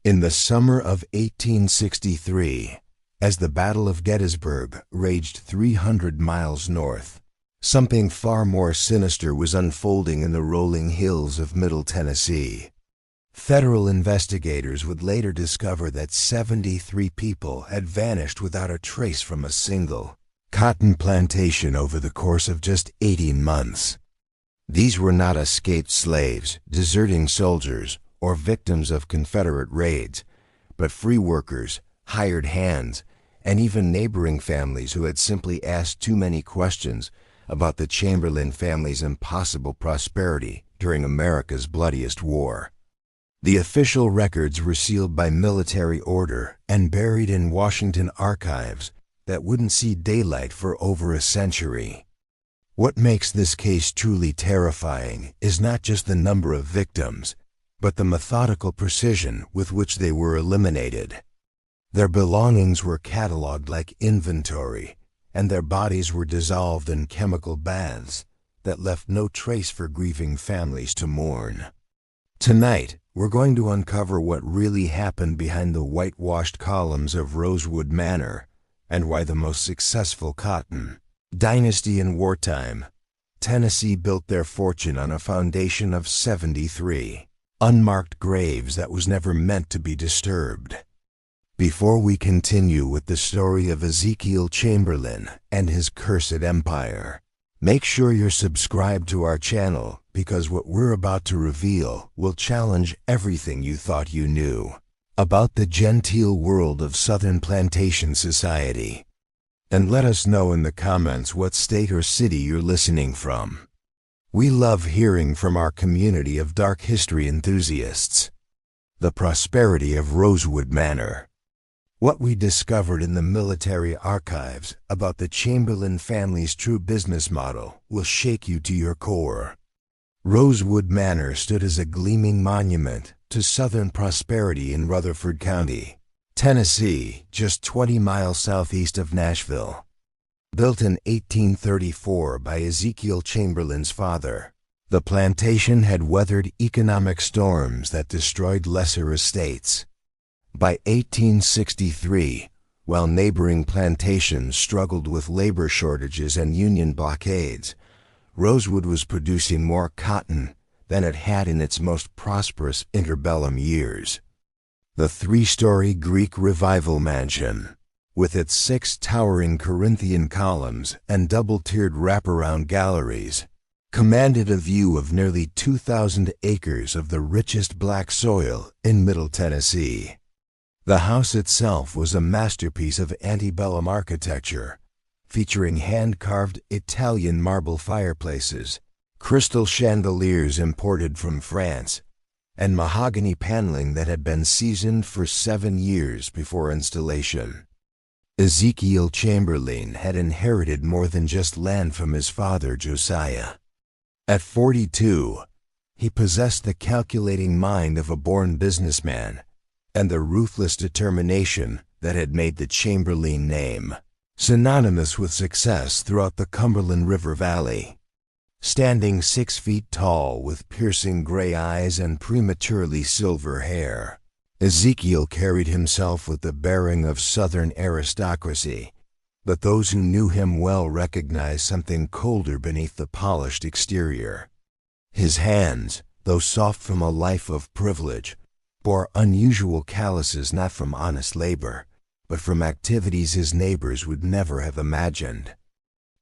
In the summer of 1863, as the Battle of Gettysburg raged 300 miles north, something far more sinister was unfolding in the rolling hills of Middle Tennessee. Federal investigators would later discover that 73 people had vanished without a trace from a single cotton plantation over the course of just 18 months. These were not escaped slaves, deserting soldiers, or victims of Confederate raids, but free workers, hired hands, and even neighboring families who had simply asked too many questions about the Chamberlain family's impossible prosperity during America's bloodiest war. The official records were sealed by military order and buried in Washington archives that wouldn't see daylight for over a century. What makes this case truly terrifying is not just the number of victims, but the methodical precision with which they were eliminated. Their belongings were cataloged like inventory, and their bodies were dissolved in chemical baths that left no trace for grieving families to mourn. Tonight, we're going to uncover what really happened behind the whitewashed columns of Rosewood Manor and why the most successful cotton dynasty in wartime, Tennessee, built their fortune on a foundation of 73 unmarked graves that was never meant to be disturbed. Before we continue with the story of Ezekiel Chamberlain and his cursed empire, make sure you're subscribed to our channel, because what we're about to reveal will challenge everything you thought you knew about the genteel world of Southern plantation society. And let us know in the comments what state or city you're listening from. We love hearing from our community of dark history enthusiasts. The prosperity of Rosewood Manor. What we discovered in the military archives about the Chamberlain family's true business model will shake you to your core. Rosewood Manor stood as a gleaming monument to Southern prosperity in Rutherford County, Tennessee, just 20 miles southeast of Nashville. Built in 1834 by Ezekiel Chamberlain's father, the plantation had weathered economic storms that destroyed lesser estates. By 1863, while neighboring plantations struggled with labor shortages and Union blockades, Rosewood was producing more cotton than it had in its most prosperous antebellum years. The three-story Greek Revival mansion, with its 6 towering Corinthian columns and double-tiered wraparound galleries, commanded a view of nearly 2,000 acres of the richest black soil in Middle Tennessee. The house itself was a masterpiece of antebellum architecture, featuring hand-carved Italian marble fireplaces, crystal chandeliers imported from France, and mahogany paneling that had been seasoned for 7 years before installation. Ezekiel Chamberlain had inherited more than just land from his father Josiah. At 42, he possessed the calculating mind of a born businessman and the ruthless determination that had made the Chamberlain name synonymous with success throughout the Cumberland River Valley. Standing 6 feet tall with piercing gray eyes and prematurely silver hair, Ezekiel carried himself with the bearing of Southern aristocracy, but those who knew him well recognized something colder beneath the polished exterior. His hands, though soft from a life of privilege, bore unusual calluses not from honest labor, but from activities his neighbors would never have imagined.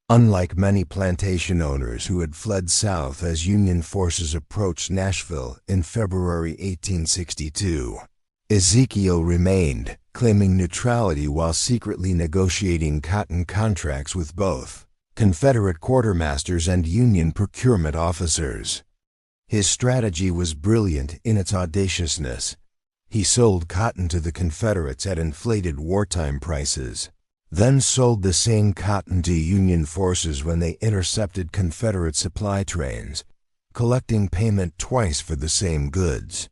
Unlike many plantation owners who had fled south as Union forces approached Nashville in February 1862, Ezekiel remained, claiming neutrality while secretly negotiating cotton contracts with both Confederate quartermasters and Union procurement officers. His strategy was brilliant in its audaciousness. He sold cotton to the Confederates at inflated wartime prices, then sold the same cotton to Union forces when they intercepted Confederate supply trains, collecting payment twice for the same goods.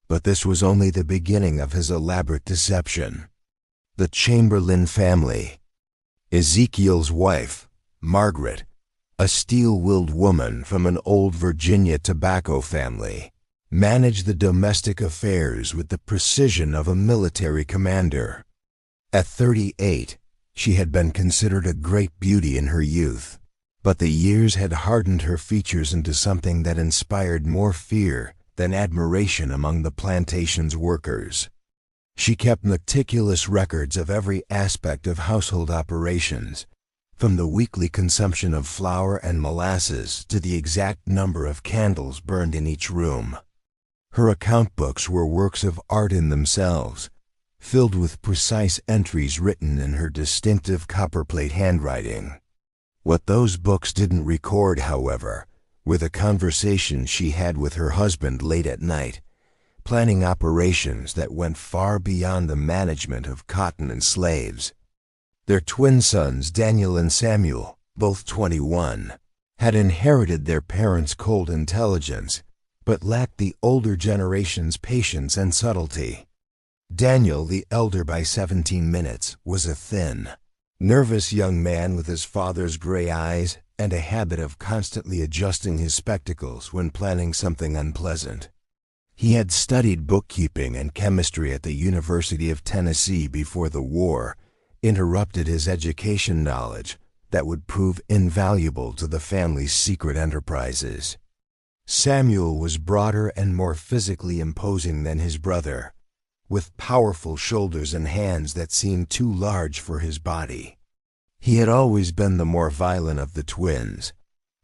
But this was only the beginning of his elaborate deception. The Chamberlain family. Ezekiel's wife, Margaret, a steel-willed woman from an old Virginia tobacco family, manage the domestic affairs with the precision of a military commander. At 38, she had been considered a great beauty in her youth, but the years had hardened her features into something that inspired more fear than admiration among the plantation's workers. She kept meticulous records of every aspect of household operations, from the weekly consumption of flour and molasses to the exact number of candles burned in each room. Her account books were works of art in themselves, filled with precise entries written in her distinctive copperplate handwriting. What those books didn't record, however, were the conversations she had with her husband late at night, planning operations that went far beyond the management of cotton and slaves. Their twin sons, Daniel and Samuel, both 21, had inherited their parents' cold intelligence, but lacked the older generation's patience and subtlety. Daniel, the elder by 17 minutes, was a thin, nervous young man with his father's gray eyes and a habit of constantly adjusting his spectacles when planning something unpleasant. He had studied bookkeeping and chemistry at the University of Tennessee before the war interrupted his education knowledge that would prove invaluable to the family's secret enterprises. Samuel was broader and more physically imposing than his brother, with powerful shoulders and hands that seemed too large for his body. He had always been the more violent of the twins,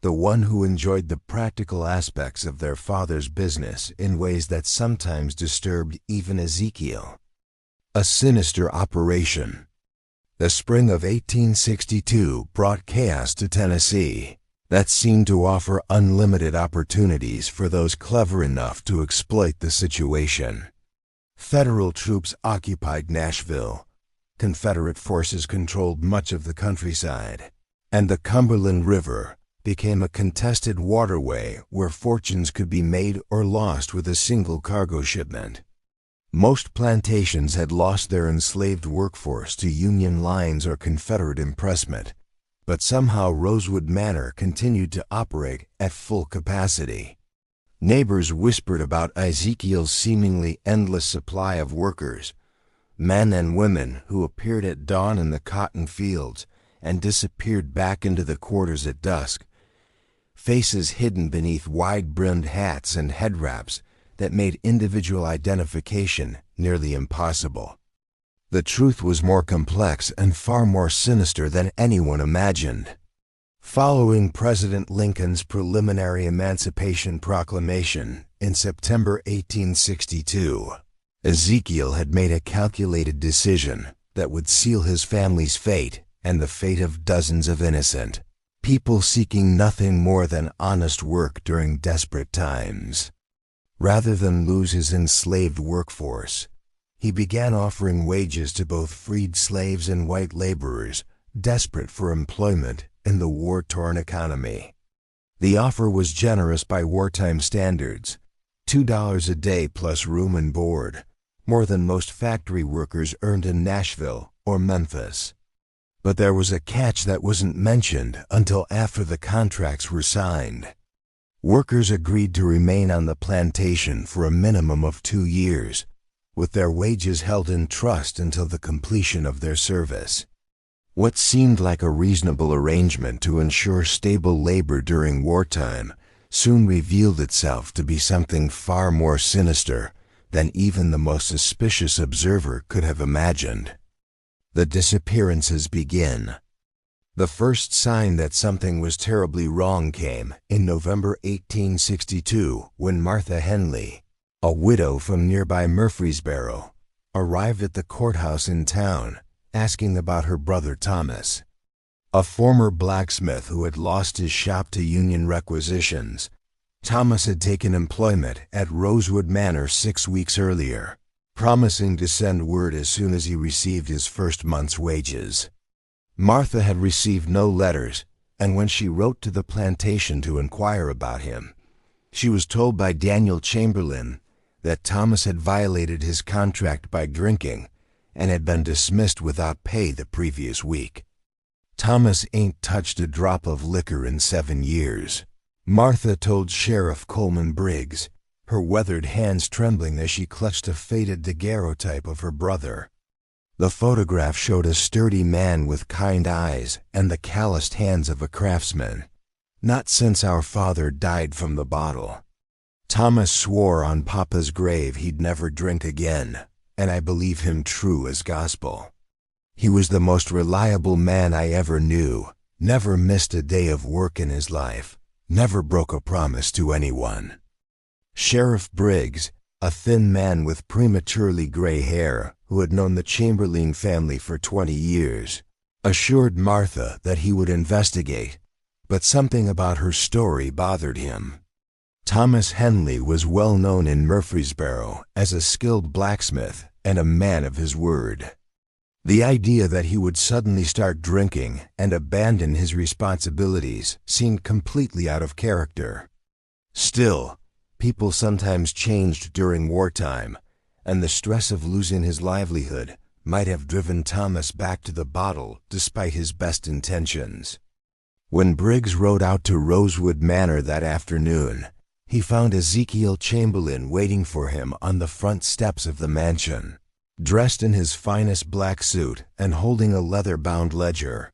the one who enjoyed the practical aspects of their father's business in ways that sometimes disturbed even Ezekiel. A sinister operation. The spring of 1862 brought chaos to Tennessee that seemed to offer unlimited opportunities for those clever enough to exploit the situation. Federal troops occupied Nashville, Confederate forces controlled much of the countryside, and the Cumberland River became a contested waterway where fortunes could be made or lost with a single cargo shipment. Most plantations had lost their enslaved workforce to Union lines or Confederate impressment, but somehow Rosewood Manor continued to operate at full capacity. Neighbors whispered about Ezekiel's seemingly endless supply of workers, men and women who appeared at dawn in the cotton fields and disappeared back into the quarters at dusk, faces hidden beneath wide-brimmed hats and head wraps that made individual identification nearly impossible. The truth was more complex and far more sinister than anyone imagined. Following President Lincoln's preliminary Emancipation Proclamation in September 1862, Ezekiel had made a calculated decision that would seal his family's fate and the fate of dozens of innocent people seeking nothing more than honest work during desperate times. Rather than lose his enslaved workforce, he began offering wages to both freed slaves and white laborers desperate for employment in the war-torn economy. The offer was generous by wartime standards, $2 a day plus room and board, more than most factory workers earned in Nashville or Memphis. But there was a catch that wasn't mentioned until after the contracts were signed. Workers agreed to remain on the plantation for a minimum of 2 years, with their wages held in trust until the completion of their service. What seemed like a reasonable arrangement to ensure stable labor during wartime soon revealed itself to be something far more sinister than even the most suspicious observer could have imagined. The disappearances begin. The first sign that something was terribly wrong came in November 1862 when Martha Henley, a widow from nearby Murfreesboro, arrived at the courthouse in town asking about her brother Thomas. A former blacksmith who had lost his shop to Union requisitions, Thomas had taken employment at Rosewood Manor 6 weeks earlier, promising to send word as soon as he received his first month's wages. Martha had received no letters, and when she wrote to the plantation to inquire about him, she was told by Daniel Chamberlain that Thomas had violated his contract by drinking and had been dismissed without pay the previous week. Thomas ain't touched a drop of liquor in 7 years. Martha told Sheriff Coleman Briggs her weathered hands trembling as she clutched a faded daguerreotype of her brother. The photograph showed a sturdy man with kind eyes and the calloused hands of a craftsman. Not since our father died from the bottle. Thomas swore on Papa's grave he'd never drink again, and I believe him true as gospel. He was the most reliable man I ever knew, never missed a day of work in his life, never broke a promise to anyone. Sheriff Briggs, a thin man with prematurely gray hair who had known the Chamberlain family for 20 years, assured Martha that he would investigate, but something about her story bothered him. Thomas Henley was well known in Murfreesboro as a skilled blacksmith and a man of his word. The idea that he would suddenly start drinking and abandon his responsibilities seemed completely out of character. Still, people sometimes changed during wartime, and the stress of losing his livelihood might have driven Thomas back to the bottle despite his best intentions. When Briggs rode out to Rosewood Manor that afternoon, he found Ezekiel Chamberlain waiting for him on the front steps of the mansion, dressed in his finest black suit and holding a leather-bound ledger.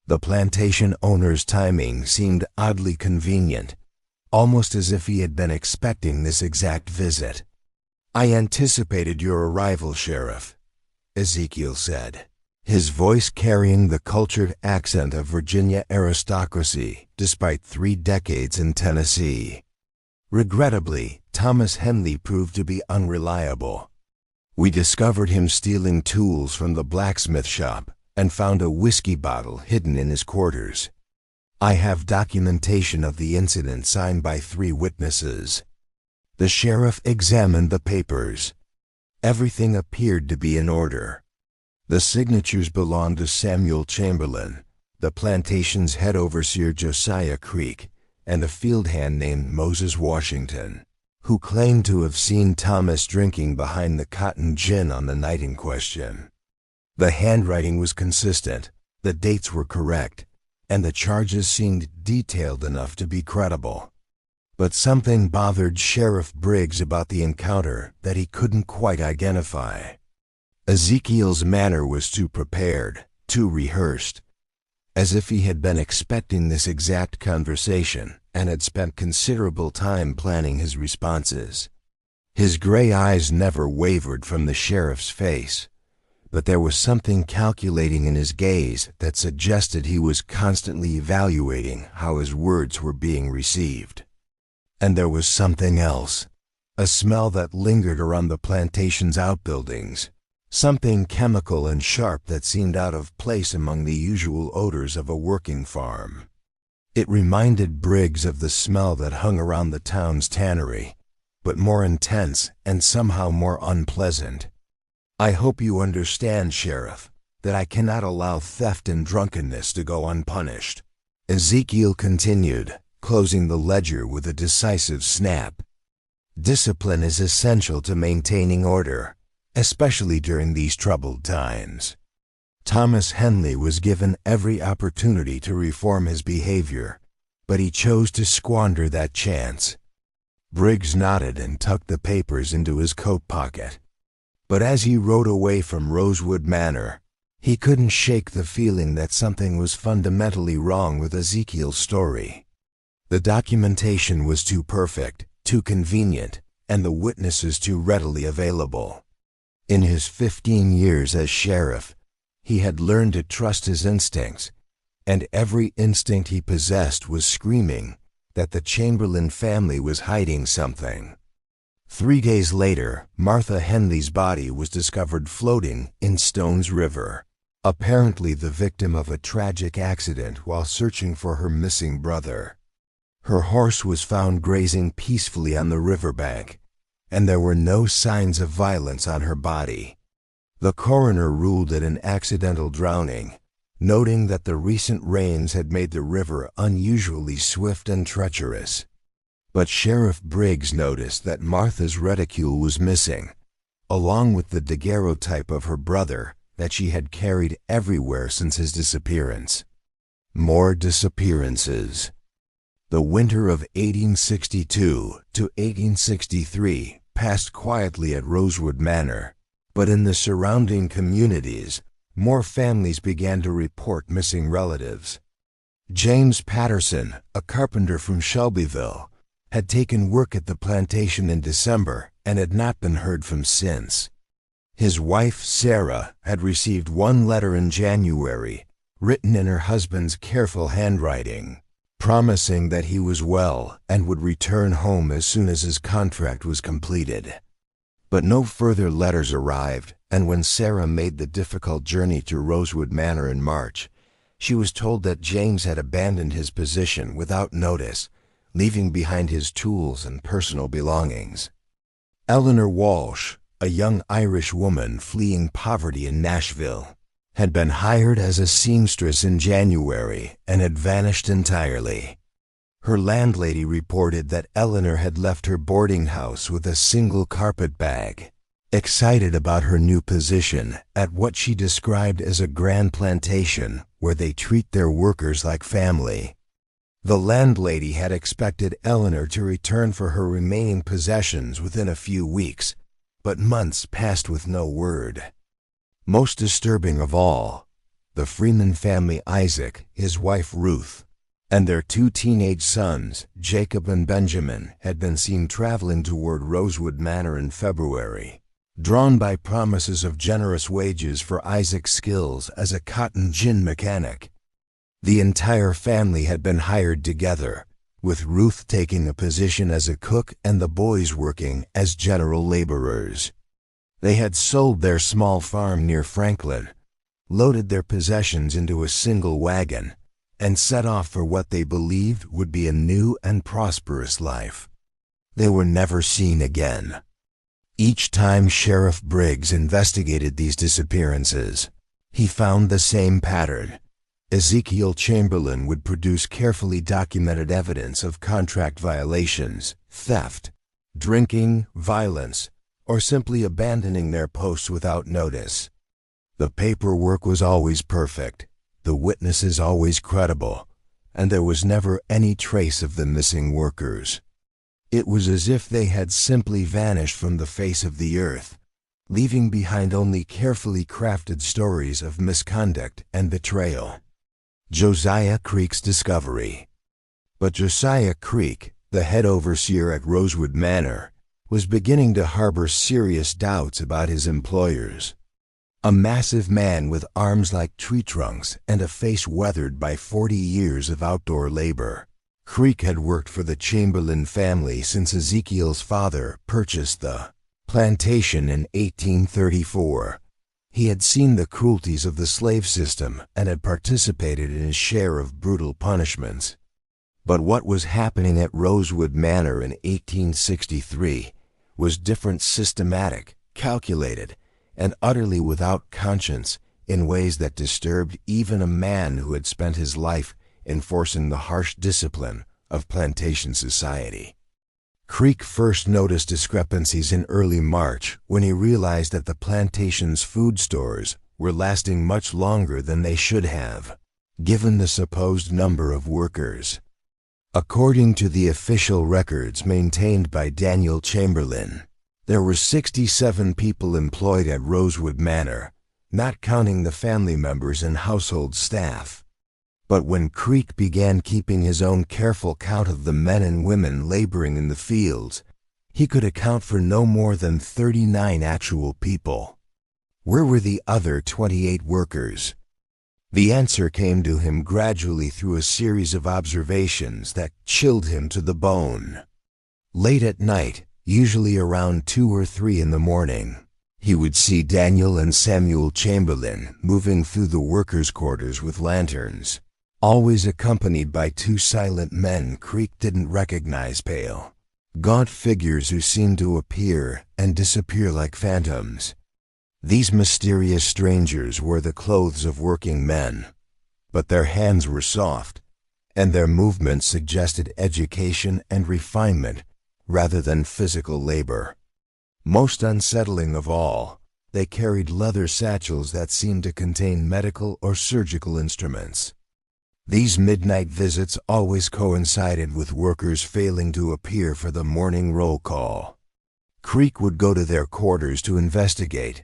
The plantation owner's timing seemed oddly convenient, almost as if he had been expecting this exact visit. "I anticipated your arrival, Sheriff," Ezekiel said, his voice carrying the cultured accent of Virginia aristocracy despite 3 decades in Tennessee. Regrettably, Thomas Henley proved to be unreliable. We discovered him stealing tools from the blacksmith shop and found a whiskey bottle hidden in his quarters. I have documentation of the incident signed by 3 witnesses. The sheriff examined the papers. Everything appeared to be in order. The signatures belonged to Samuel Chamberlain, the plantation's head overseer Josiah Creek, and a field hand named Moses Washington, who claimed to have seen Thomas drinking behind the cotton gin on the night in question. The handwriting was consistent, the dates were correct, and the charges seemed detailed enough to be credible. But something bothered Sheriff Briggs about the encounter that he couldn't quite identify. Ezekiel's manner was too prepared, too rehearsed, as if he had been expecting this exact conversation and had spent considerable time planning his responses. His gray eyes never wavered from the sheriff's face, but there was something calculating in his gaze that suggested he was constantly evaluating how his words were being received. And there was something else, a smell that lingered around the plantation's outbuildings, something chemical and sharp that seemed out of place among the usual odors of a working farm. It reminded Briggs of the smell that hung around the town's tannery, but more intense and somehow more unpleasant. "I hope you understand, Sheriff, that I cannot allow theft and drunkenness to go unpunished," Ezekiel continued, closing the ledger with a decisive snap. "Discipline is essential to maintaining order, especially during these troubled times." Thomas Henley was given every opportunity to reform his behavior, but he chose to squander that chance. Briggs nodded and tucked the papers into his coat pocket. But as he rode away from Rosewood Manor, he couldn't shake the feeling that something was fundamentally wrong with Ezekiel's story. The documentation was too perfect, too convenient, and the witnesses too readily available. In his 15 years as sheriff, he had learned to trust his instincts, and every instinct he possessed was screaming that the Chamberlain family was hiding something. 3 days later, Martha Henley's body was discovered floating in Stones River, apparently the victim of a tragic accident while searching for her missing brother. Her horse was found grazing peacefully on the riverbank, and there were no signs of violence on her body. The coroner ruled it an accidental drowning, noting that the recent rains had made the river unusually swift and treacherous. But Sheriff Briggs noticed that Martha's reticule was missing, along with the daguerreotype of her brother that she had carried everywhere since his disappearance. More disappearances. The winter of 1862 to 1863 passed quietly at Rosewood Manor, but in the surrounding communities, more families began to report missing relatives. James Patterson, a carpenter from Shelbyville, had taken work at the plantation in December and had not been heard from since. His wife, Sarah, had received one letter in January, written in her husband's careful handwriting, promising that he was well and would return home as soon as his contract was completed. But no further letters arrived, and when Sarah made the difficult journey to Rosewood Manor in March, she was told that James had abandoned his position without notice, leaving behind his tools and personal belongings. Eleanor Walsh, a young Irish woman fleeing poverty in Nashville, had been hired as a seamstress in January and had vanished entirely. Her landlady reported that Eleanor had left her boarding house with a single carpet bag, excited about her new position at what she described as a grand plantation where they treat their workers like family. The landlady had expected Eleanor to return for her remaining possessions within a few weeks, but months passed with no word. Most disturbing of all, the Freeman family Isaac, his wife Ruth, and their two teenage sons, Jacob and Benjamin, had been seen traveling toward Rosewood Manor in February, drawn by promises of generous wages for Isaac's skills as a cotton gin mechanic. The entire family had been hired together, with Ruth taking a position as a cook and the boys working as general laborers. They had sold their small farm near Franklin, loaded their possessions into a single wagon, and set off for what they believed would be a new and prosperous life. They were never seen again. Each time Sheriff Briggs investigated these disappearances, he found the same pattern. Ezekiel Chamberlain would produce carefully documented evidence of contract violations, theft, drinking, violence, or simply abandoning their posts without notice. The paperwork was always perfect, the witnesses always credible, and there was never any trace of the missing workers. It was as if they had simply vanished from the face of the earth, leaving behind only carefully crafted stories of misconduct and betrayal. Josiah Creek's discovery. But Josiah Creek, the head overseer at Rosewood Manor, was beginning to harbor serious doubts about his employers. A massive man with arms like tree trunks and a face weathered by 40 years of outdoor labor, Creek had worked for the Chamberlain family since Ezekiel's father purchased the plantation in 1834. He had seen the cruelties of the slave system and had participated in his share of brutal punishments. But what was happening at Rosewood Manor in 1863 was different, systematic, calculated, and utterly without conscience in ways that disturbed even a man who had spent his life enforcing the harsh discipline of plantation society. Creek first noticed discrepancies in early March when he realized that the plantation's food stores were lasting much longer than they should have, given the supposed number of workers. According to the official records maintained by Daniel Chamberlain, there were 67 people employed at Rosewood Manor, not counting the family members and household staff. But when Creek began keeping his own careful count of the men and women laboring in the fields, he could account for no more than 39 actual people. Where were the other 28 workers? The answer came to him gradually through a series of observations that chilled him to the bone. Late at night, usually around 2 or 3 in the morning, he would see Daniel and Samuel Chamberlain moving through the workers' quarters with lanterns, always accompanied by 2 silent men Creek didn't recognize, pale, gaunt figures who seemed to appear and disappear like phantoms. These mysterious strangers wore the clothes of working men, but their hands were soft, and their movements suggested education and refinement rather than physical labor. Most unsettling of all, they carried leather satchels that seemed to contain medical or surgical instruments. These midnight visits always coincided with workers failing to appear for the morning roll call. Creek would go to their quarters to investigate,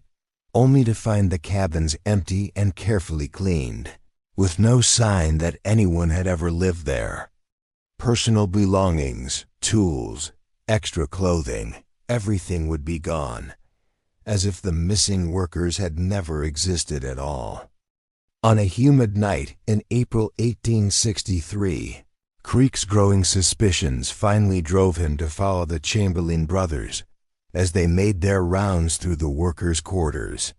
only to find the cabins empty and carefully cleaned, with no sign that anyone had ever lived there. Personal belongings, tools, extra clothing, everything would be gone, as if the missing workers had never existed at all. On a humid night in April 1863, Creek's growing suspicions finally drove him to follow the Chamberlain brothers as they made their rounds through the workers' quarters.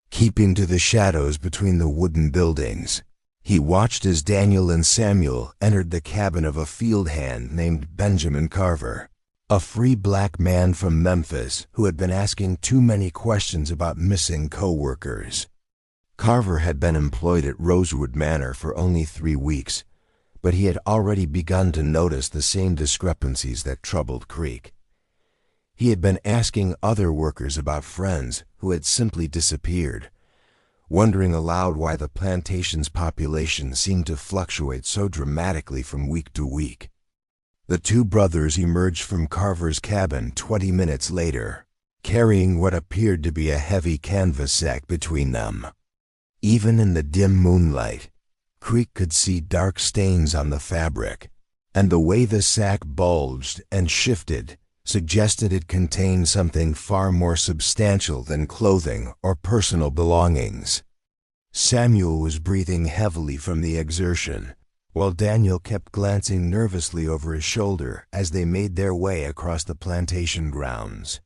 Keeping to the shadows between the wooden buildings, he watched as Daniel and Samuel entered the cabin of a field hand named Benjamin Carver, a free black man from Memphis who had been asking too many questions about missing co-workers. Carver had been employed at Rosewood Manor for only 3 weeks, but he had already begun to notice the same discrepancies that troubled Creek. He had been asking other workers about friends who had simply disappeared, wondering aloud why the plantation's population seemed to fluctuate so dramatically from week to week. The two brothers emerged from Carver's cabin 20 minutes later, carrying what appeared to be a heavy canvas sack between them. Even in the dim moonlight, Creek could see dark stains on the fabric, and the way the sack bulged and shifted suggested it contained something far more substantial than clothing or personal belongings. Samuel was breathing heavily from the exertion, while Daniel kept glancing nervously over his shoulder as they made their way across the plantation grounds.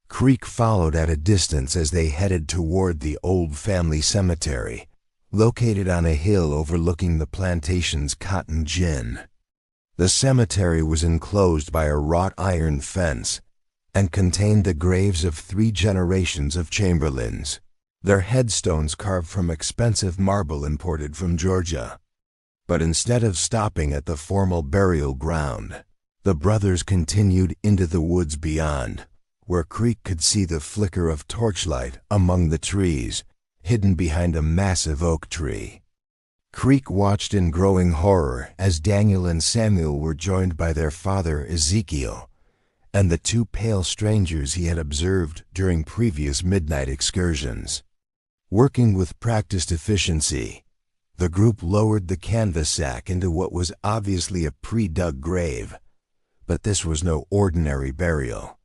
Creek followed at a distance as they headed toward the old family cemetery, located on a hill overlooking the plantation's cotton gin. The cemetery was enclosed by a wrought iron fence and contained the graves of 3 generations of Chamberlains, their headstones carved from expensive marble imported from Georgia. But instead of stopping at the formal burial ground, the brothers continued into the woods beyond, where Creek could see the flicker of torchlight among the trees, hidden behind a massive oak tree. Creek watched in growing horror as Daniel and Samuel were joined by their father Ezekiel and the 2 pale strangers he had observed during previous midnight excursions. Working with practiced efficiency, the group lowered the canvas sack into what was obviously a pre-dug grave, but this was no ordinary burial.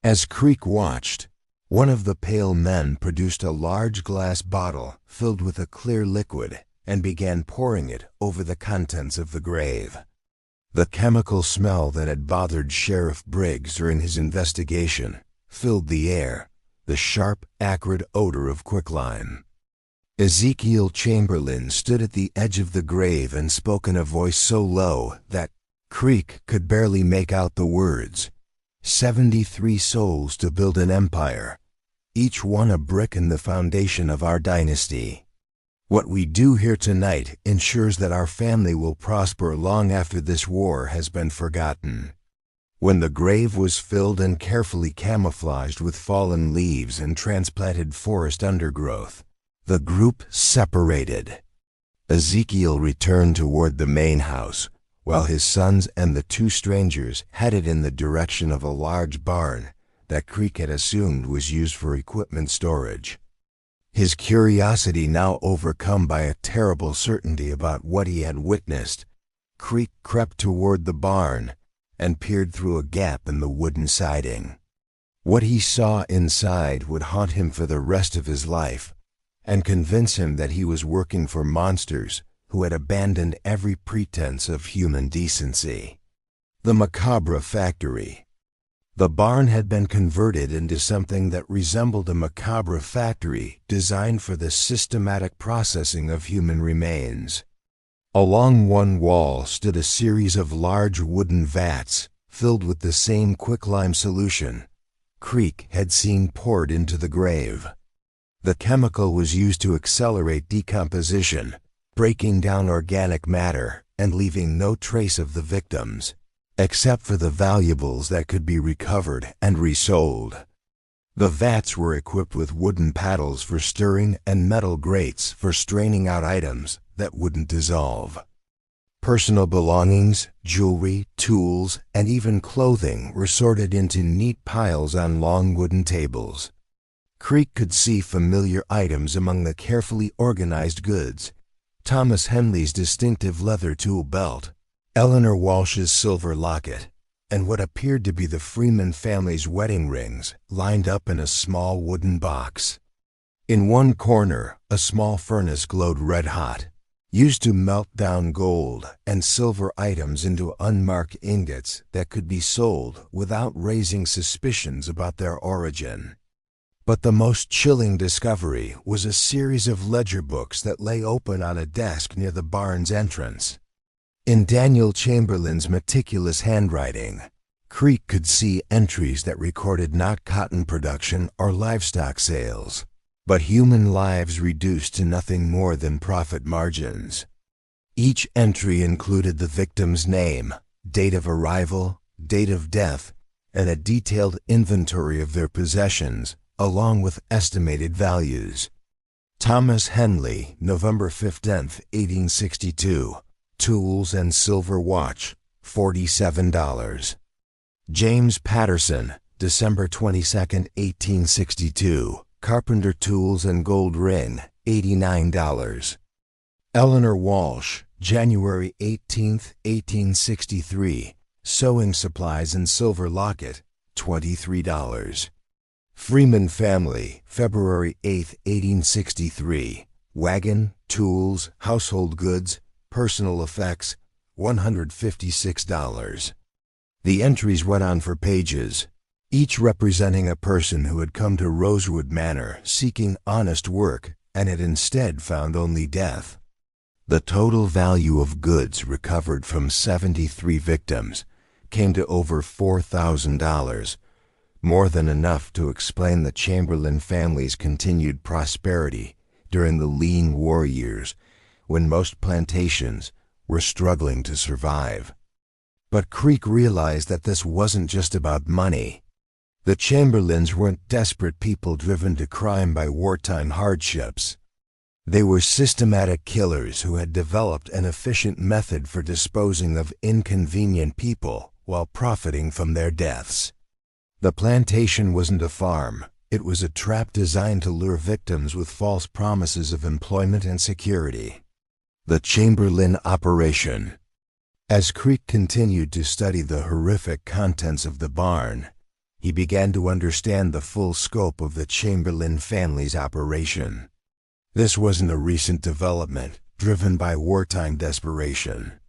As Creek watched, one of the pale men produced a large glass bottle filled with a clear liquid and began pouring it over the contents of the grave. The chemical smell that had bothered Sheriff Briggs during his investigation filled the air, the sharp, acrid odor of quicklime. Ezekiel Chamberlain stood at the edge of the grave and spoke in a voice so low that Creek could barely make out the words. 73 souls to build an empire, each one a brick in the foundation of our dynasty. What we do here tonight ensures that our family will prosper long after this war has been forgotten. When the grave was filled and carefully camouflaged with fallen leaves and transplanted forest undergrowth, the group separated. Ezekiel returned toward the main house, while his sons and the 2 strangers headed in the direction of a large barn that Creek had assumed was used for equipment storage. His curiosity now overcome by a terrible certainty about what he had witnessed, Creek crept toward the barn and peered through a gap in the wooden siding. What he saw inside would haunt him for the rest of his life and convince him that he was working for monsters who had abandoned every pretense of human decency. The macabre factory. The barn had been converted into something that resembled a macabre factory designed for the systematic processing of human remains. Along one wall stood a series of large wooden vats filled with the same quicklime solution Creek had seen poured into the grave. The chemical was used to accelerate decomposition, breaking down organic matter and leaving no trace of the victims, except for the valuables that could be recovered and resold. The vats were equipped with wooden paddles for stirring and metal grates for straining out items that wouldn't dissolve. Personal belongings, jewelry, tools, and even clothing were sorted into neat piles on long wooden tables. Creek could see familiar items among the carefully organized goods: Thomas Henley's distinctive leather tool belt, Eleanor Walsh's silver locket, and what appeared to be the Freeman family's wedding rings lined up in a small wooden box. In one corner, a small furnace glowed red-hot, used to melt down gold and silver items into unmarked ingots that could be sold without raising suspicions about their origin. But the most chilling discovery was a series of ledger books that lay open on a desk near the barn's entrance. In Daniel Chamberlain's meticulous handwriting, Creek could see entries that recorded not cotton production or livestock sales, but human lives reduced to nothing more than profit margins. Each entry included the victim's name, date of arrival, date of death, and a detailed inventory of their possessions, along with estimated values. Thomas Henley, November 15, 1862. Tools and silver watch, $47. James Patterson, December 22, 1862. Carpenter tools and gold ring, $89. Eleanor Walsh, January 18, 1863. Sewing supplies and silver locket, $23. Freeman family, February 8, 1863. Wagon, tools, household goods, personal effects, $156. The entries went on for pages, each representing a person who had come to Rosewood Manor seeking honest work and had instead found only death. The total value of goods recovered from 73 victims came to over $4,000, more than enough to explain the Chamberlain family's continued prosperity during the lean war years when most plantations were struggling to survive. But Creek realized that this wasn't just about money. The Chamberlains weren't desperate people driven to crime by wartime hardships. They were systematic killers who had developed an efficient method for disposing of inconvenient people while profiting from their deaths. The plantation wasn't a farm. It was a trap designed to lure victims with false promises of employment and security. The Chamberlain Operation. As Creek continued to study the horrific contents of the barn, he began to understand the full scope of the Chamberlain family's operation. This wasn't a recent development driven by wartime desperation.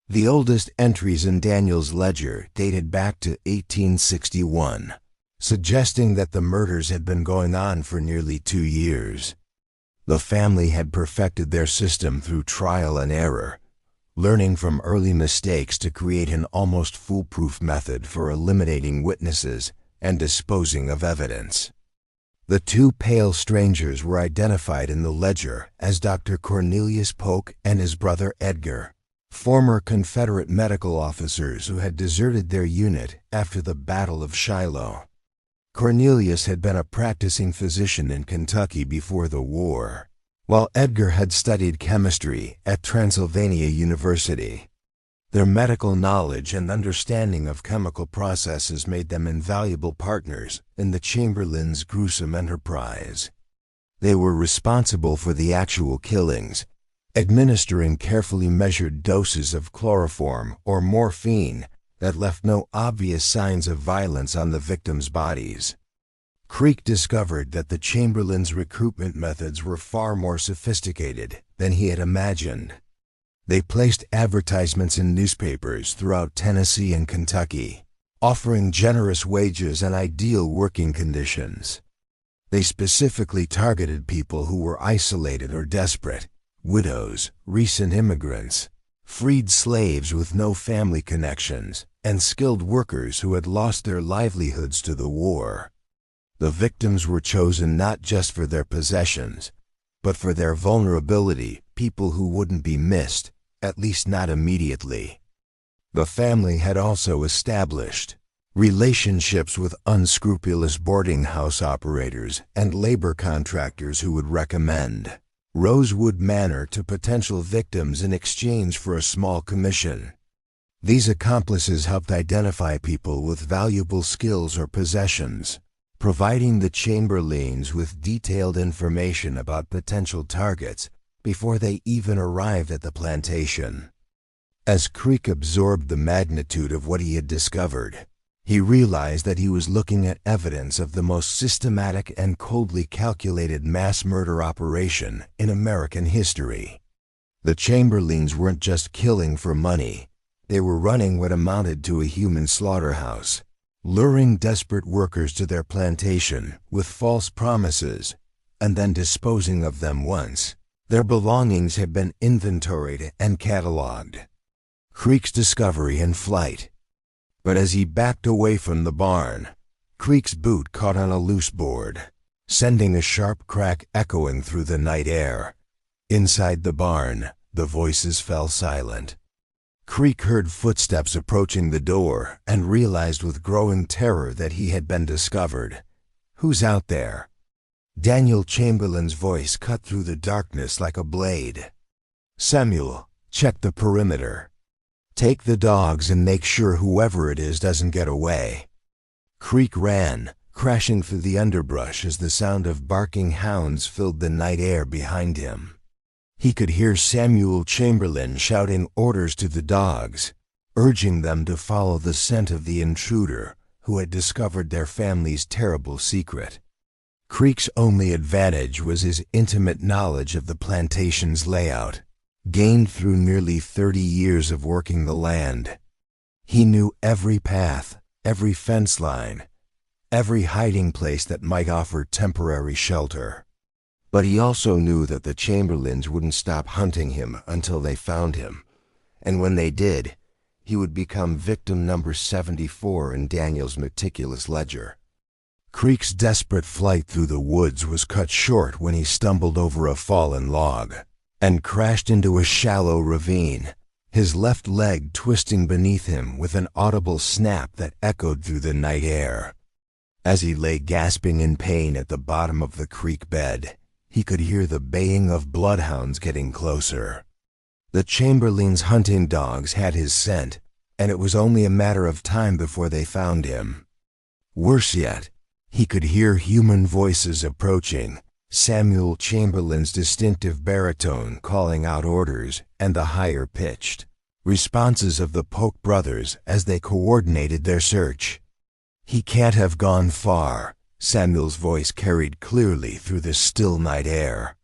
The oldest entries in Daniel's ledger dated back to 1861, suggesting that the murders had been going on for nearly 2 years. The family had perfected their system through trial and error, learning from early mistakes to create an almost foolproof method for eliminating witnesses and disposing of evidence. The two pale strangers were identified in the ledger as Dr. Cornelius Polk and his brother Edgar, former Confederate medical officers who had deserted their unit after the Battle of Shiloh. Cornelius had been a practicing physician in Kentucky before the war, while Edgar had studied chemistry at Transylvania University. Their medical knowledge and understanding of chemical processes made them invaluable partners in the Chamberlains' gruesome enterprise. They were responsible for the actual killings, administering carefully measured doses of chloroform or morphine that left no obvious signs of violence on the victims' bodies. Creek discovered that the Chamberlains' recruitment methods were far more sophisticated than he had imagined. They placed advertisements in newspapers throughout Tennessee and Kentucky, offering generous wages and ideal working conditions. They specifically targeted people who were isolated or desperate, widows, recent immigrants, freed slaves with no family connections, and skilled workers who had lost their livelihoods to the war. The victims were chosen not just for their possessions, but for their vulnerability, people who wouldn't be missed, at least not immediately. The family had also established relationships with unscrupulous boarding house operators and labor contractors who would recommend Rosewood Manor to potential victims in exchange for a small commission. These accomplices helped identify people with valuable skills or possessions, providing the Chamberlains with detailed information about potential targets before they even arrived at the plantation. As Creek absorbed the magnitude of what he had discovered, he realized that he was looking at evidence of the most systematic and coldly calculated mass murder operation in American history. The Chamberlains weren't just killing for money. They were running what amounted to a human slaughterhouse, luring desperate workers to their plantation with false promises, and then disposing of them once their belongings had been inventoried and cataloged. Creek's discovery in flight. But as he backed away from the barn, Creek's boot caught on a loose board, sending a sharp crack echoing through the night air. Inside the barn, the voices fell silent. Creek heard footsteps approaching the door and realized with growing terror that he had been discovered. "Who's out there?" Daniel Chamberlain's voice cut through the darkness like a blade. "Samuel, check the perimeter. Take the dogs and make sure whoever it is doesn't get away." Creek ran, crashing through the underbrush as the sound of barking hounds filled the night air behind him. He could hear Samuel Chamberlain shouting orders to the dogs, urging them to follow the scent of the intruder who had discovered their family's terrible secret. Creek's only advantage was his intimate knowledge of the plantation's layout, gained through nearly 30 years of working the land. He knew every path, every fence line, every hiding place that might offer temporary shelter. But he also knew that the Chamberlains wouldn't stop hunting him until they found him, and when they did, he would become victim number 74 in Daniel's meticulous ledger. Creek's desperate flight through the woods was cut short when he stumbled over a fallen log and crashed into a shallow ravine, his left leg twisting beneath him with an audible snap that echoed through the night air. As he lay gasping in pain at the bottom of the creek bed, he could hear the baying of bloodhounds getting closer. The Chamberlain's hunting dogs had his scent, and it was only a matter of time before they found him. Worse yet, he could hear human voices approaching, Samuel Chamberlain's distinctive baritone calling out orders, and the higher-pitched responses of the Polk brothers as they coordinated their search. "He can't have gone far," Samuel's voice carried clearly through the still night air.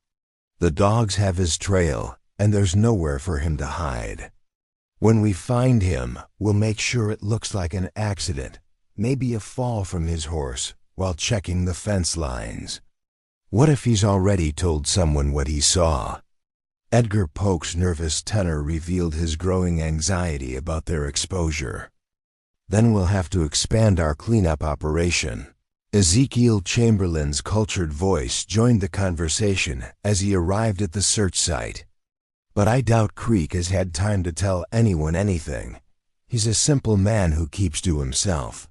"The dogs have his trail, and there's nowhere for him to hide. When we find him, we'll make sure it looks like an accident, maybe a fall from his horse while checking the fence lines. What if he's already told someone what he saw?" Edgar Polk's nervous tenor revealed his growing anxiety about their exposure. "Then we'll have to expand our cleanup operation." Ezekiel Chamberlain's cultured voice joined the conversation as he arrived at the search site. "But I doubt Creek has had time to tell anyone anything. He's a simple man who keeps to himself.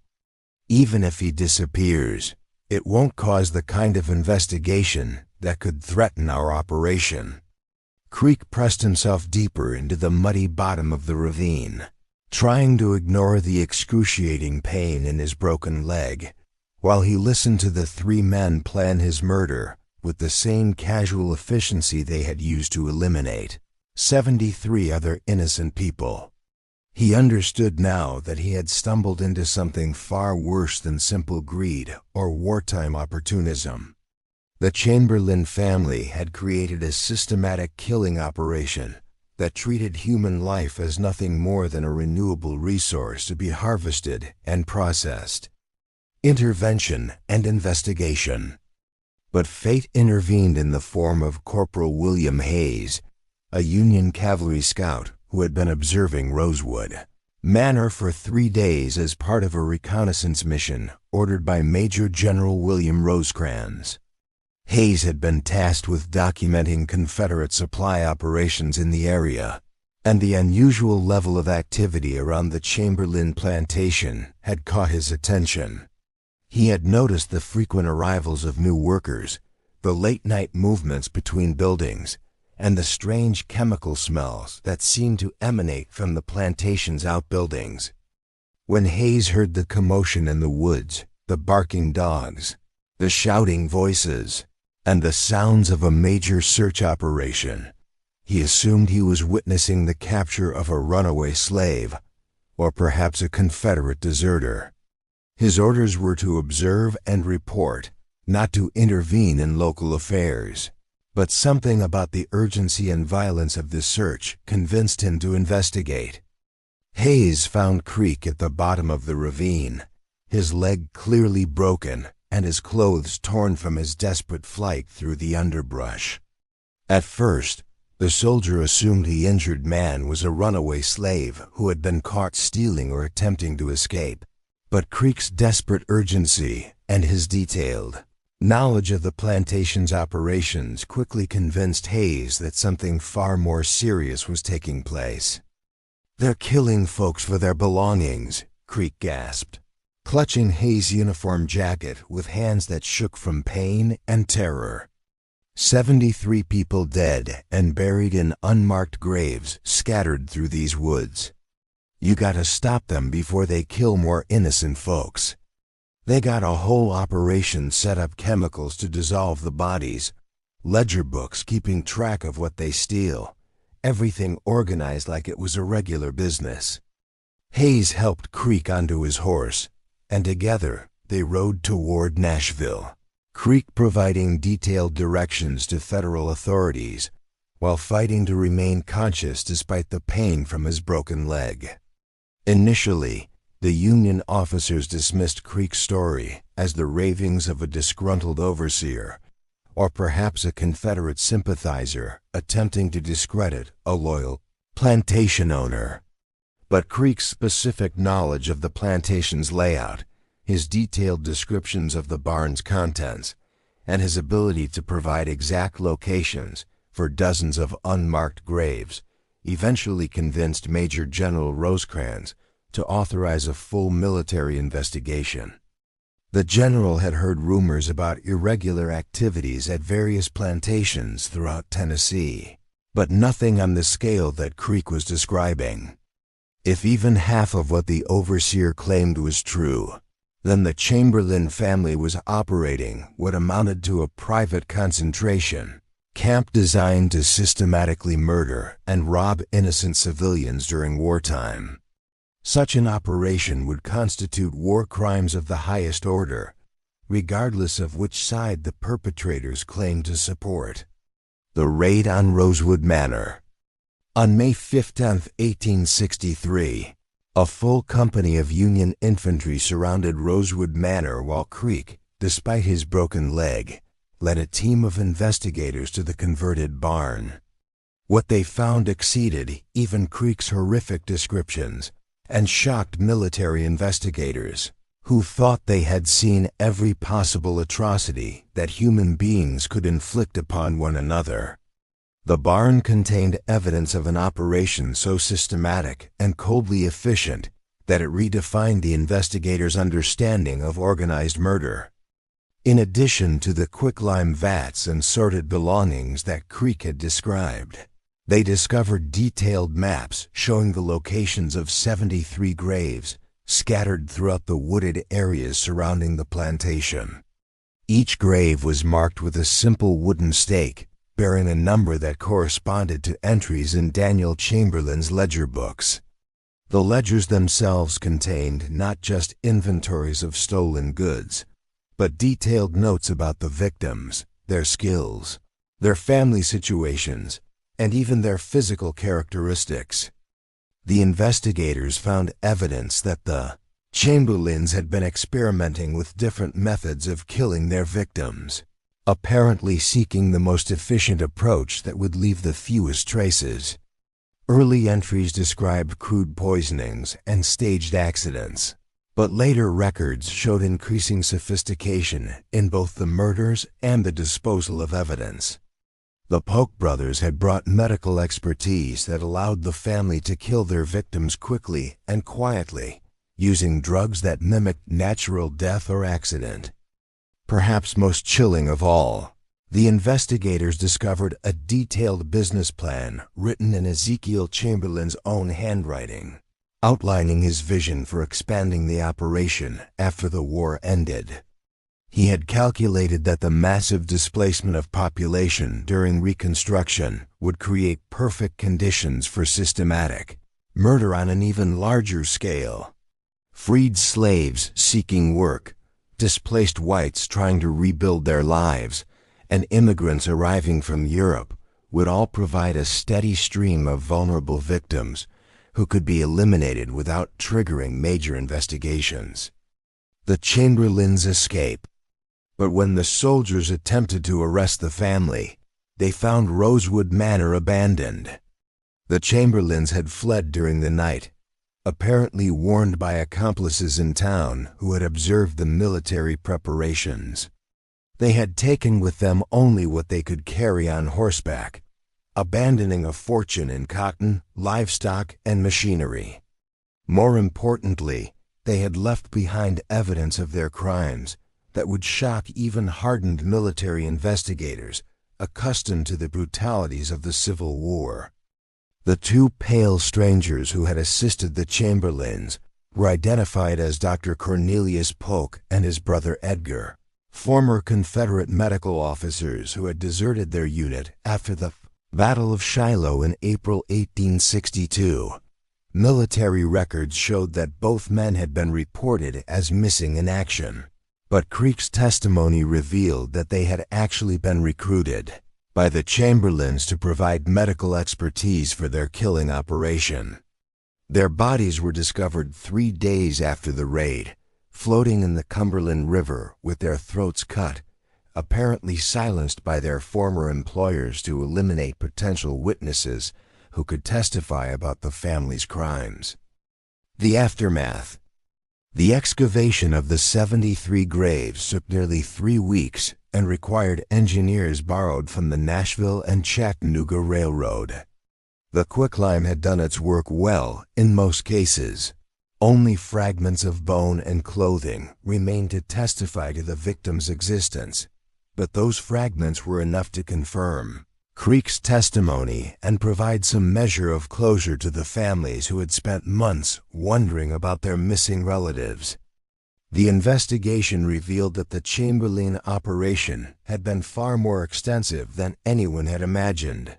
Even if he disappears, it won't cause the kind of investigation that could threaten our operation." Creek pressed himself deeper into the muddy bottom of the ravine, trying to ignore the excruciating pain in his broken leg, while he listened to the three men plan his murder with the same casual efficiency they had used to eliminate 73 other innocent people. He understood now that he had stumbled into something far worse than simple greed or wartime opportunism. The Chamberlain family had created a systematic killing operation that treated human life as nothing more than a renewable resource to be harvested and processed. Intervention and investigation. But fate intervened in the form of Corporal William Hayes, a Union cavalry scout who had been observing Rosewood Manor for 3 days as part of a reconnaissance mission ordered by Major General William Rosecrans. Hayes had been tasked with documenting Confederate supply operations in the area, and the unusual level of activity around the Chamberlain plantation had caught his attention. He had noticed the frequent arrivals of new workers, the late-night movements between buildings, and the strange chemical smells that seemed to emanate from the plantation's outbuildings. When Hayes heard the commotion in the woods, the barking dogs, the shouting voices, and the sounds of a major search operation, he assumed he was witnessing the capture of a runaway slave, or perhaps a Confederate deserter. His orders were to observe and report, not to intervene in local affairs. But something about the urgency and violence of this search convinced him to investigate. Hayes found Creek at the bottom of the ravine, his leg clearly broken and his clothes torn from his desperate flight through the underbrush. At first, the soldier assumed the injured man was a runaway slave who had been caught stealing or attempting to escape. But Creek's desperate urgency and his detailed knowledge of the plantation's operations quickly convinced Hayes that something far more serious was taking place. "They're killing folks for their belongings," Creek gasped, clutching Hayes' uniform jacket with hands that shook from pain and terror. 73 people dead and buried in unmarked graves scattered through these woods. You gotta stop them before they kill more innocent folks. They got a whole operation set up, chemicals to dissolve the bodies, ledger books keeping track of what they steal, everything organized like it was a regular business. Hayes helped Creek onto his horse, and together they rode toward Nashville, Creek providing detailed directions to federal authorities, while fighting to remain conscious despite the pain from his broken leg. Initially, the Union officers dismissed Creek's story as the ravings of a disgruntled overseer, or perhaps a Confederate sympathizer attempting to discredit a loyal plantation owner. But Creek's specific knowledge of the plantation's layout, his detailed descriptions of the barn's contents, and his ability to provide exact locations for dozens of unmarked graves eventually convinced Major General Rosecrans to authorize a full military investigation. The general had heard rumors about irregular activities at various plantations throughout Tennessee, but nothing on the scale that Creek was describing. If even half of what the overseer claimed was true, then the Chamberlain family was operating what amounted to a private concentration camp designed to systematically murder and rob innocent civilians during wartime. Such an operation would constitute war crimes of the highest order, regardless of which side the perpetrators claimed to support. The raid on Rosewood Manor. On May 15, 1863, a full company of Union infantry surrounded Rosewood Manor while Creek, despite his broken leg, led a team of investigators to the converted barn. What they found exceeded even Creek's horrific descriptions and shocked military investigators, who thought they had seen every possible atrocity that human beings could inflict upon one another. The barn contained evidence of an operation so systematic and coldly efficient that it redefined the investigators' understanding of organized murder. In addition to the quicklime vats and sorted belongings that Creek had described, they discovered detailed maps showing the locations of 73 graves scattered throughout the wooded areas surrounding the plantation. Each grave was marked with a simple wooden stake bearing a number that corresponded to entries in Daniel Chamberlain's ledger books. The ledgers themselves contained not just inventories of stolen goods, but detailed notes about the victims, their skills, their family situations, and even their physical characteristics. The investigators found evidence that the Chamberlains had been experimenting with different methods of killing their victims, apparently seeking the most efficient approach that would leave the fewest traces. Early entries described crude poisonings and staged accidents, but later records showed increasing sophistication in both the murders and the disposal of evidence. The Polk brothers had brought medical expertise that allowed the family to kill their victims quickly and quietly, using drugs that mimicked natural death or accident. Perhaps most chilling of all, the investigators discovered a detailed business plan written in Ezekiel Chamberlain's own handwriting, outlining his vision for expanding the operation after the war ended. He had calculated that the massive displacement of population during Reconstruction would create perfect conditions for systematic murder on an even larger scale. Freed slaves seeking work, displaced whites trying to rebuild their lives, and immigrants arriving from Europe would all provide a steady stream of vulnerable victims who could be eliminated without triggering major investigations. The Chamberlains escape. But when the soldiers attempted to arrest the family, they found Rosewood Manor abandoned. The Chamberlains had fled during the night, apparently warned by accomplices in town who had observed the military preparations. They had taken with them only what they could carry on horseback, abandoning a fortune in cotton, livestock, and machinery. More importantly, they had left behind evidence of their crimes that would shock even hardened military investigators accustomed to the brutalities of the Civil War. The two pale strangers who had assisted the Chamberlains were identified as Dr. Cornelius Polk and his brother Edgar, former Confederate medical officers who had deserted their unit after the Battle of Shiloh in April 1862. Military records showed that both men had been reported as missing in action, but Creek's testimony revealed that they had actually been recruited by the Chamberlains to provide medical expertise for their killing operation. Their bodies were discovered 3 days after the raid, floating in the Cumberland River with their throats cut, apparently silenced by their former employers to eliminate potential witnesses who could testify about the family's crimes. The aftermath. The excavation of the 73 graves took nearly 3 weeks and required engineers borrowed from the Nashville and Chattanooga Railroad. The quicklime had done its work well in most cases. Only fragments of bone and clothing remained to testify to the victim's existence, but those fragments were enough to confirm Creek's testimony and provide some measure of closure to the families who had spent months wondering about their missing relatives. The investigation revealed that the Chamberlain operation had been far more extensive than anyone had imagined.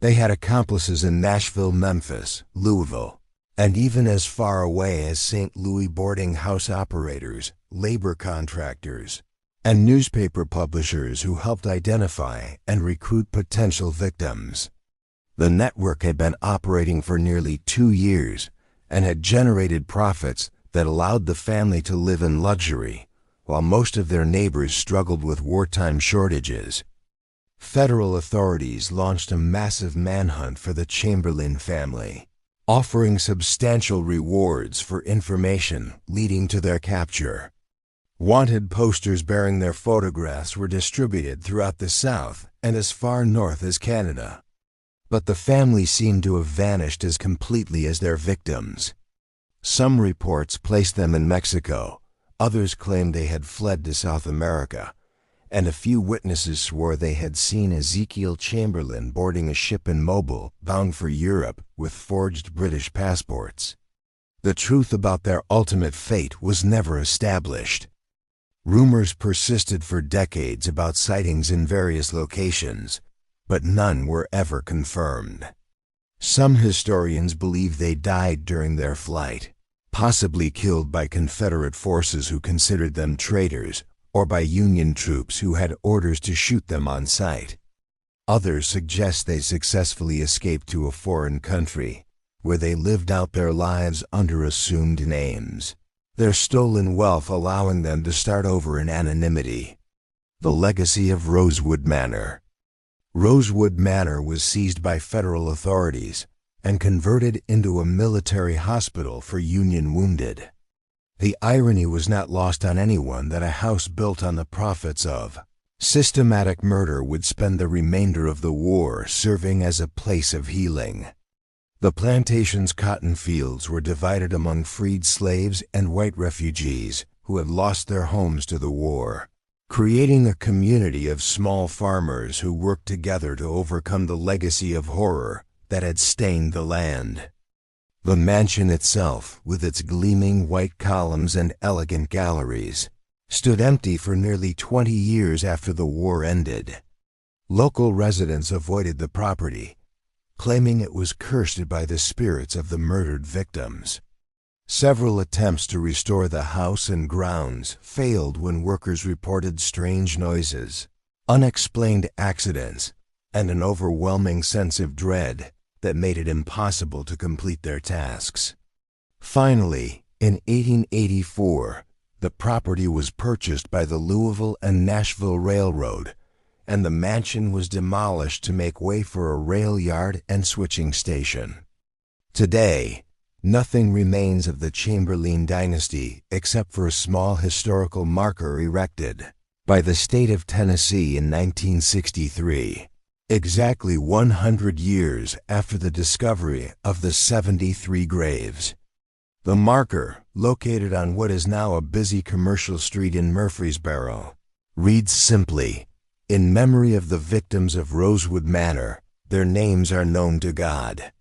They had accomplices in Nashville, Memphis, Louisville, and even as far away as St. Louis boarding house operators, labor contractors, and newspaper publishers who helped identify and recruit potential victims. The network had been operating for nearly 2 years and had generated profits that allowed the family to live in luxury, while most of their neighbors struggled with wartime shortages. Federal authorities launched a massive manhunt for the Chamberlain family, offering substantial rewards for information leading to their capture. Wanted posters bearing their photographs were distributed throughout the South and as far north as Canada. But the family seemed to have vanished as completely as their victims. Some reports placed them in Mexico, others claimed they had fled to South America, and a few witnesses swore they had seen Ezekiel Chamberlain boarding a ship in Mobile bound for Europe with forged British passports. The truth about their ultimate fate was never established. Rumors persisted for decades about sightings in various locations, but none were ever confirmed. Some historians believe they died during their flight, possibly killed by Confederate forces who considered them traitors, or by Union troops who had orders to shoot them on sight. Others suggest they successfully escaped to a foreign country, where they lived out their lives under assumed names, their stolen wealth allowing them to start over in anonymity. The legacy of Rosewood Manor. Rosewood Manor was seized by federal authorities and converted into a military hospital for Union wounded. The irony was not lost on anyone that a house built on the profits of Systematic murder would spend the remainder of the war serving as a place of healing. The plantation's cotton fields were divided among freed slaves and white refugees who had lost their homes to the war, creating a community of small farmers who worked together to overcome the legacy of horror that had stained the land. The mansion itself, with its gleaming white columns and elegant galleries, stood empty for nearly 20 years after the war ended. Local residents avoided the property, claiming it was cursed by the spirits of the murdered victims. Several attempts to restore the house and grounds failed when workers reported strange noises, unexplained accidents, and an overwhelming sense of dread that made it impossible to complete their tasks. Finally, in 1884, the property was purchased by the Louisville and Nashville Railroad, and the mansion was demolished to make way for a rail yard and switching station. Today, nothing remains of the Chamberlain dynasty except for a small historical marker erected by the state of Tennessee in 1963, exactly 100 years after the discovery of the 73 graves. The marker, located on what is now a busy commercial street in Murfreesboro, reads simply, "In memory of the victims of Rosewood Manor, their names are known to God."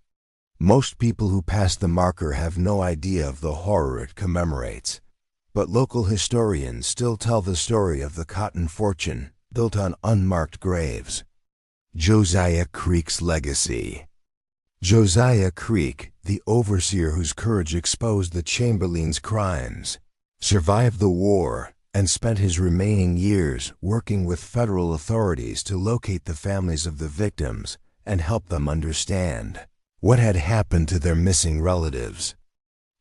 Most people who pass the marker have no idea of the horror it commemorates, but local historians still tell the story of the cotton fortune built on unmarked graves. Josiah Creek's legacy. Josiah Creek, the overseer whose courage exposed the Chamberlain's crimes, survived the war and spent his remaining years working with federal authorities to locate the families of the victims and help them understand what had happened to their missing relatives.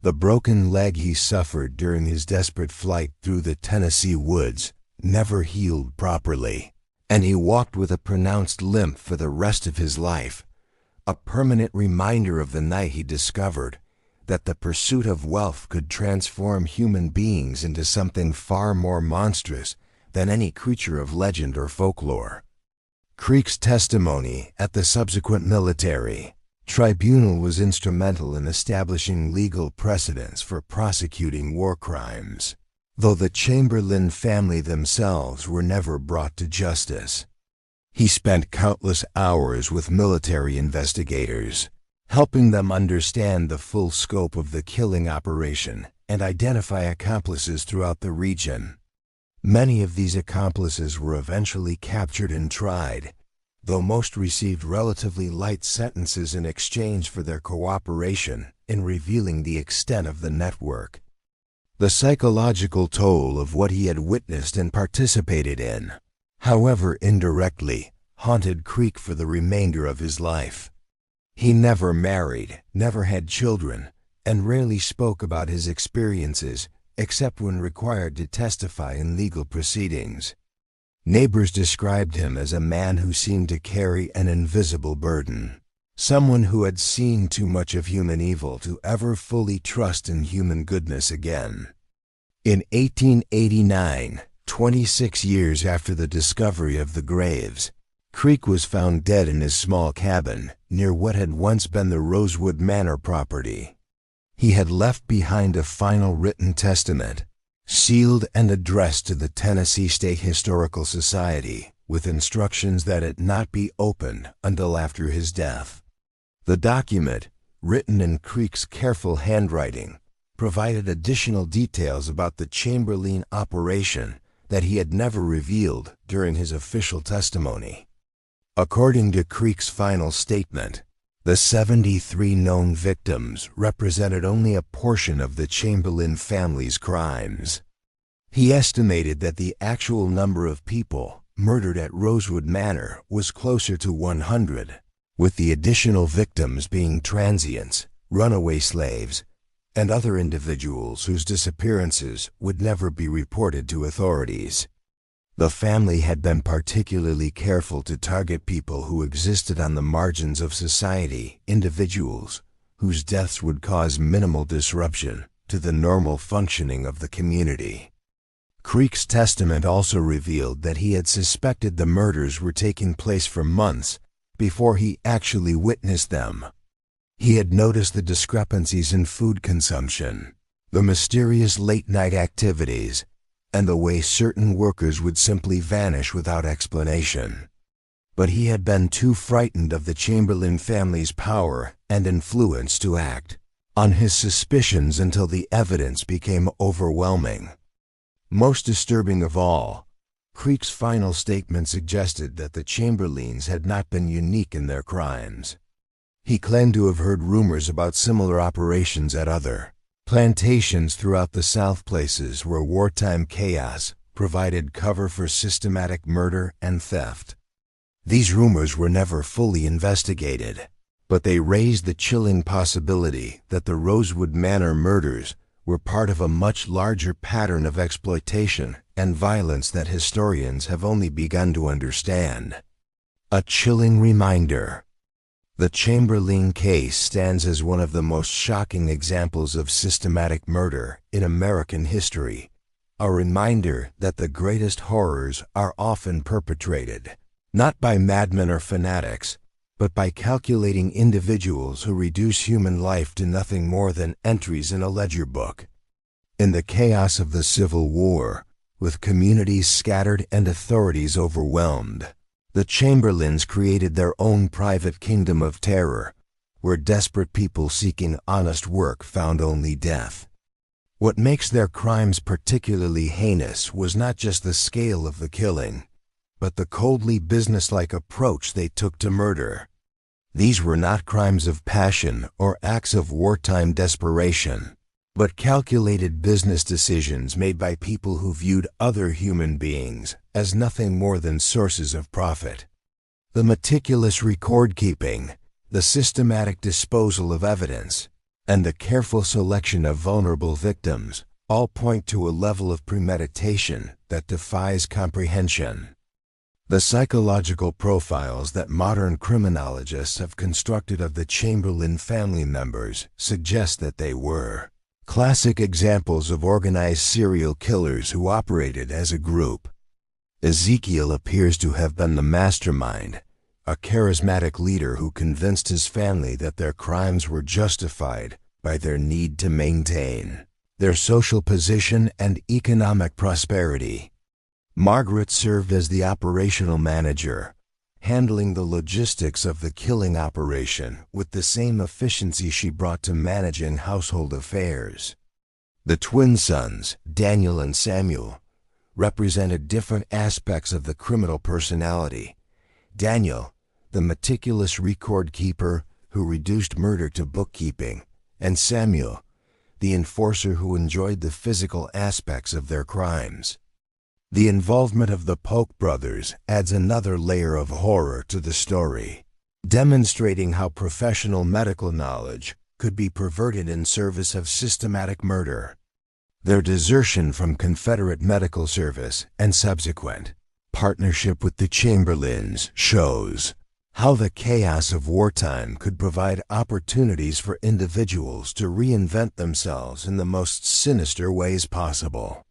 The broken leg he suffered during his desperate flight through the Tennessee woods never healed properly, and he walked with a pronounced limp for the rest of his life, a permanent reminder of the night he discovered that the pursuit of wealth could transform human beings into something far more monstrous than any creature of legend or folklore. Creek's testimony at the subsequent military tribunal was instrumental in establishing legal precedents for prosecuting war crimes, though the Chamberlain family themselves were never brought to justice. He spent countless hours with military investigators, helping them understand the full scope of the killing operation and identify accomplices throughout the region. Many of these accomplices were eventually captured and tried, though most received relatively light sentences in exchange for their cooperation in revealing the extent of the network. The psychological toll of what he had witnessed and participated in, however indirectly, haunted Creek for the remainder of his life. He never married, never had children, and rarely spoke about his experiences except when required to testify in legal proceedings. Neighbors described him as a man who seemed to carry an invisible burden, someone who had seen too much of human evil to ever fully trust in human goodness again. In 1889, 26 years after the discovery of the graves, Creek was found dead in his small cabin near what had once been the Rosewood Manor property. He had left behind a final written testament, sealed and addressed to the Tennessee State Historical Society, with instructions that it not be opened until after his death. The document, written in Creek's careful handwriting, provided additional details about the Chamberlain operation that he had never revealed during his official testimony. According to Creek's final statement, the 73 known victims represented only a portion of the Chamberlain family's crimes. He estimated that the actual number of people murdered at Rosewood Manor was closer to 100, with the additional victims being transients, runaway slaves, and other individuals whose disappearances would never be reported to authorities. The family had been particularly careful to target people who existed on the margins of society, individuals whose deaths would cause minimal disruption to the normal functioning of the community. Creek's testament also revealed that he had suspected the murders were taking place for months before he actually witnessed them. He had noticed the discrepancies in food consumption, the mysterious late-night activities, and the way certain workers would simply vanish without explanation. But he had been too frightened of the Chamberlain family's power and influence to act on his suspicions until the evidence became overwhelming. Most disturbing of all, Creek's final statement suggested that the Chamberlains had not been unique in their crimes. He claimed to have heard rumors about similar operations at other plantations throughout the South, places where wartime chaos provided cover for systematic murder and theft. These rumors were never fully investigated, but they raised the chilling possibility that the Rosewood Manor murders were part of a much larger pattern of exploitation and violence that historians have only begun to understand. A chilling reminder. The Chamberlain case stands as one of the most shocking examples of systematic murder in American history, a reminder that the greatest horrors are often perpetrated, not by madmen or fanatics, but by calculating individuals who reduce human life to nothing more than entries in a ledger book. In the chaos of the Civil War, with communities scattered and authorities overwhelmed, the Chamberlains created their own private kingdom of terror, where desperate people seeking honest work found only death. What makes their crimes particularly heinous was not just the scale of the killing, but the coldly businesslike approach they took to murder. These were not crimes of passion or acts of wartime desperation, but calculated business decisions made by people who viewed other human beings as nothing more than sources of profit. The meticulous record-keeping, the systematic disposal of evidence, and the careful selection of vulnerable victims all point to a level of premeditation that defies comprehension. The psychological profiles that modern criminologists have constructed of the Chamberlain family members suggest that they were classic examples of organized serial killers who operated as a group. Ezekiel appears to have been the mastermind, a charismatic leader who convinced his family that their crimes were justified by their need to maintain their social position and economic prosperity. Margaret served as the operational manager, handling the logistics of the killing operation with the same efficiency she brought to managing household affairs. The twin sons, Daniel and Samuel, represented different aspects of the criminal personality. Daniel, the meticulous record keeper who reduced murder to bookkeeping, and Samuel, the enforcer who enjoyed the physical aspects of their crimes. The involvement of the Polk brothers adds another layer of horror to the story, demonstrating how professional medical knowledge could be perverted in service of systematic murder. Their desertion from Confederate medical service and subsequent partnership with the Chamberlains shows how the chaos of wartime could provide opportunities for individuals to reinvent themselves in the most sinister ways possible.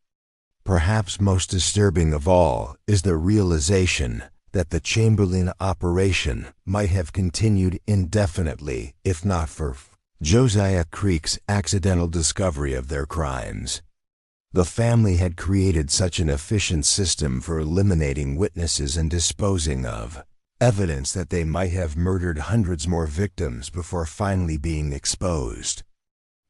Perhaps most disturbing of all is the realization that the Chamberlain operation might have continued indefinitely if not for Josiah Creek's accidental discovery of their crimes. The family had created such an efficient system for eliminating witnesses and disposing of evidence that they might have murdered hundreds more victims before finally being exposed.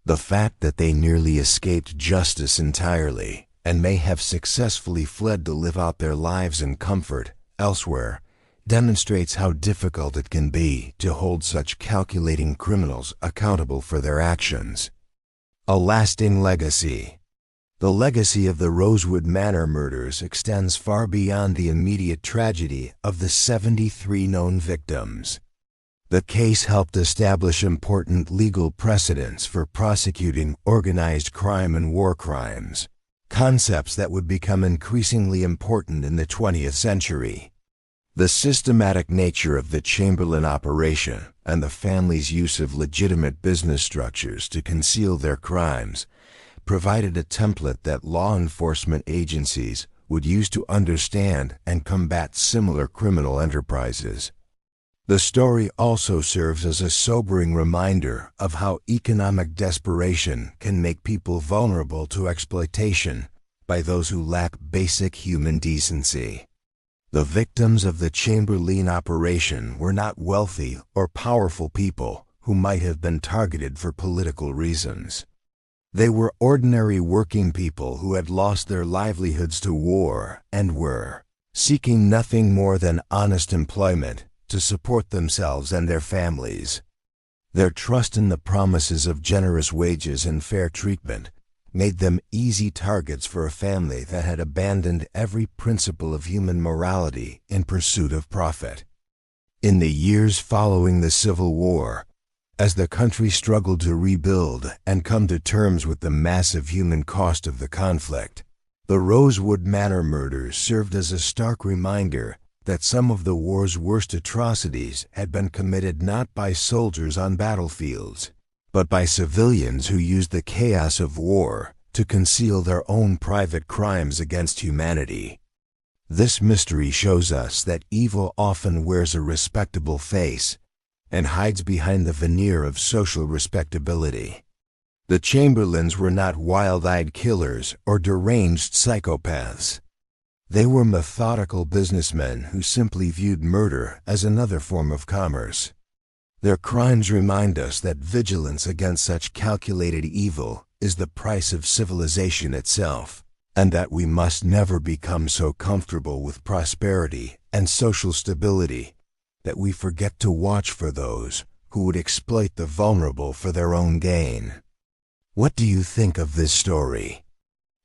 The fact that they nearly escaped justice entirely and may have successfully fled to live out their lives in comfort elsewhere demonstrates how difficult it can be to hold such calculating criminals accountable for their actions. A lasting legacy. The legacy of the Rosewood Manor murders extends far beyond the immediate tragedy of the 73 known victims. The case helped establish important legal precedents for prosecuting organized crime and war crimes, concepts that would become increasingly important in the 20th century. The systematic nature of the Chamberlain operation and the family's use of legitimate business structures to conceal their crimes provided a template that law enforcement agencies would use to understand and combat similar criminal enterprises. The story also serves as a sobering reminder of how economic desperation can make people vulnerable to exploitation by those who lack basic human decency. The victims of the Chamberlain operation were not wealthy or powerful people who might have been targeted for political reasons. They were ordinary working people who had lost their livelihoods to war and were seeking nothing more than honest employment to support themselves and their families. Their trust in the promises of generous wages and fair treatment made them easy targets for a family that had abandoned every principle of human morality in pursuit of profit. In the years following the Civil War, as the country struggled to rebuild and come to terms with the massive human cost of the conflict, the Rosewood Manor murders served as a stark reminder that some of the war's worst atrocities had been committed not by soldiers on battlefields, but by civilians who used the chaos of war to conceal their own private crimes against humanity. This mystery shows us that evil often wears a respectable face and hides behind the veneer of social respectability. The Chamberlains were not wild-eyed killers or deranged psychopaths. They were methodical businessmen who simply viewed murder as another form of commerce. Their crimes remind us that vigilance against such calculated evil is the price of civilization itself, and that we must never become so comfortable with prosperity and social stability that we forget to watch for those who would exploit the vulnerable for their own gain. What do you think of this story?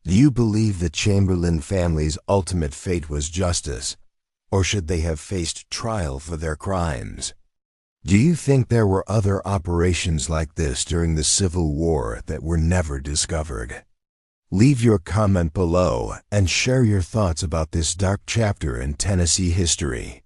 Do you believe the Chamberlain family's ultimate fate was justice, or should they have faced trial for their crimes? Do you think there were other operations like this during the Civil War that were never discovered? Leave your comment below and share your thoughts about this dark chapter in Tennessee history.